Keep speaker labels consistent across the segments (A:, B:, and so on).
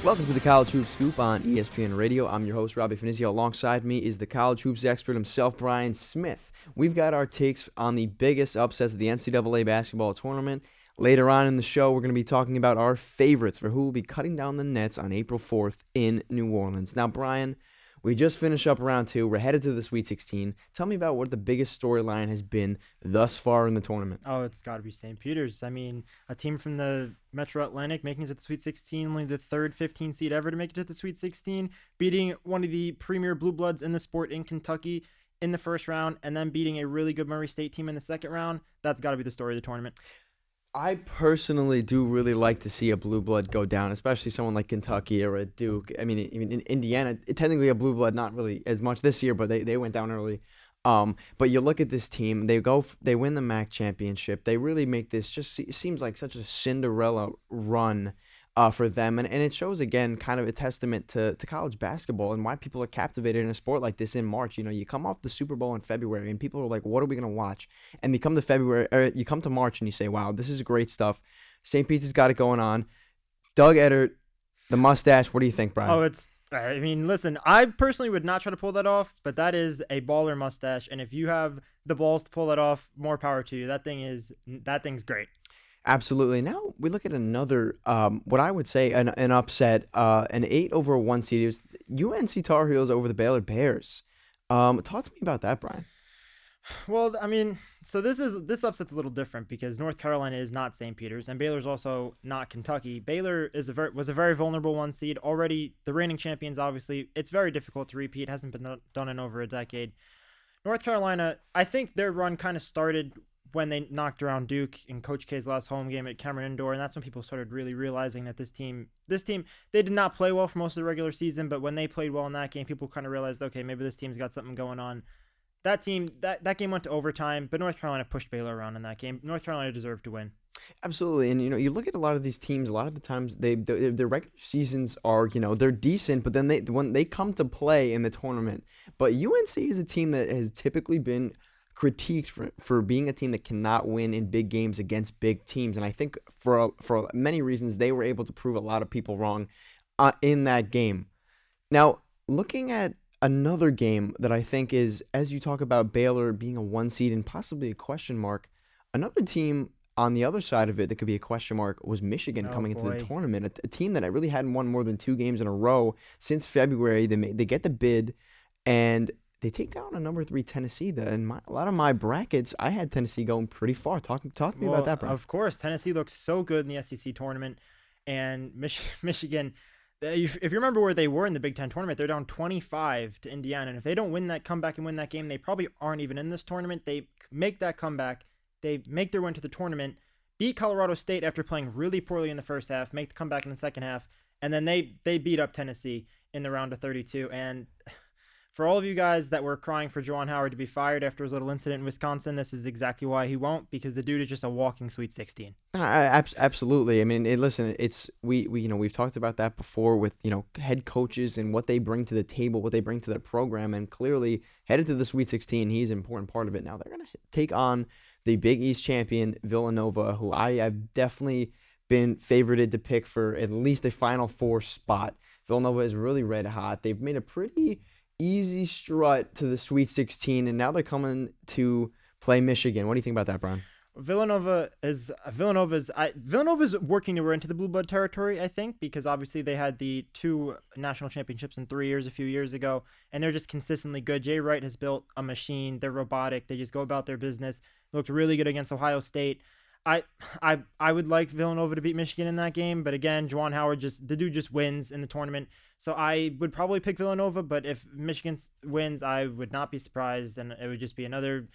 A: Welcome to the College Hoops Scoop on ESPN Radio. I'm your host, Robbie Finizio. Alongside me is the College Hoops expert himself, Brian Smith. We've got our takes on the biggest upsets of the NCAA basketball tournament. Later on in the show, we're going to be talking about our favorites for who will be cutting down the nets on April 4th in New Orleans. Now, Brian, we just finished up round two. We're headed to the Sweet 16. Tell me about what the biggest storyline has been thus far in the tournament.
B: Oh, it's got to be St. Peter's. I mean, a team from the Metro Atlantic making it to the Sweet 16, only the third 15 seed ever to make it to the Sweet 16, beating one of the premier blue bloods in the sport in Kentucky in the first round, and then beating a really good Murray State team in the second round. That's got to be the story of the tournament.
A: I personally do really like to see a blue blood go down, especially someone like Kentucky or a Duke. I mean, even in Indiana, technically a blue blood, not really as much this year, but they went down early. But you look at this team, they win the MAC championship. They really make this seems like such a Cinderella run for them. And it shows, again, kind of a testament to college basketball and why people are captivated in a sport like this in March. You know, you come off the Super Bowl in February and people are like, what are we going to watch? And you come to March and you say, wow, this is great stuff. St. Peter's got it going on. Doug Edert, the mustache, what do you think, Brian?
B: Listen, I personally would not try to pull that off, but that is a baller mustache. And if you have the balls to pull that off, more power to you. That thing's great.
A: Absolutely. Now we look at another, what I would say an upset, an 8-1 seed. It was UNC Tar Heels over the Baylor Bears. Talk to me about that, Brian.
B: Well, I mean, so this upset's a little different because North Carolina is not St. Peter's and Baylor's also not Kentucky. Baylor was a very vulnerable 1 seed already. The reigning champions, obviously, it's very difficult to repeat. Hasn't been done in over a decade. North Carolina, I think their run kind of started when they knocked around Duke in Coach K's last home game at Cameron Indoor, and that's when people started really realizing that this team, they did not play well for most of the regular season, but when they played well in that game, people kind of realized, okay, maybe this team's got something going on. That game went to overtime, but North Carolina pushed Baylor around in that game. North Carolina deserved to win.
A: Absolutely, and you look at a lot of these teams. A lot of the times, their regular seasons are they're decent, but then when they come to play in the tournament. But UNC is a team that has typically been critiqued for being a team that cannot win in big games against big teams, and I think for many reasons they were able to prove a lot of people wrong in that game. Now, looking at another game that I think is, as you talk about Baylor being a 1 seed and possibly a question mark, another team on the other side of it that could be a question mark was Michigan coming into the tournament, a team that I really hadn't won more than 2 games in a row since February. They get the bid, and they take down a number 3 Tennessee that in a lot of my brackets, I had Tennessee going pretty far. Talk to me about that, Brian.
B: Of course, Tennessee looks so good in the SEC tournament, and Michigan, if you remember where they were in the Big Ten tournament, they're down 25 to Indiana, and if they don't come back and win that game, they probably aren't even in this tournament. They make that comeback, they make their way to the tournament, beat Colorado State after playing really poorly in the first half, make the comeback in the second half, and then they beat up Tennessee in the round of 32, and for all of you guys that were crying for Juwan Howard to be fired after his little incident in Wisconsin, this is exactly why he won't, because the dude is just a walking Sweet 16.
A: Absolutely. I mean, listen, we've talked about that before with head coaches and what they bring to the table, what they bring to their program, and clearly headed to the Sweet 16, he's an important part of it. Now they're going to take on the Big East champion Villanova, who I have definitely been favorited to pick for at least a Final Four spot. Villanova is really red hot. They've made a pretty easy strut to the Sweet 16, and now they're coming to play Michigan. What do you think about that, Brian?
B: Villanova's working their way into the blue blood territory, I think, because obviously they had the 2 national championships in 3 years a few years ago, and they're just consistently good. Jay Wright has built a machine. They're robotic. They just go about their business. They looked really good against Ohio State. I would like Villanova to beat Michigan in that game, but again, Juwan Howard the dude just wins in the tournament. So I would probably pick Villanova, but if Michigan wins, I would not be surprised, and it would just be another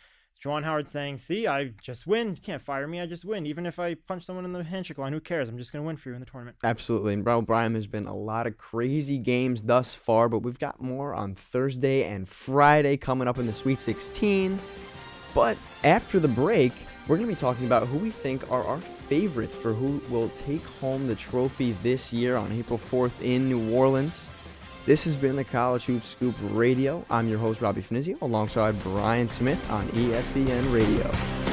B: Juwan Howard saying, "See, I just win. You can't fire me. I just win. Even if I punch someone in the handshake line, who cares? I'm just going to win for you in the tournament."
A: Absolutely. And Brian, there's been a lot of crazy games thus far, but we've got more on Thursday and Friday coming up in the Sweet 16. But after the break, we're going to be talking about who we think are our favorites for who will take home the trophy this year on April 4th in New Orleans. This has been the College Hoops Scoop Radio. I'm your host, Robbie Finizio, alongside Brian Smith on ESPN Radio.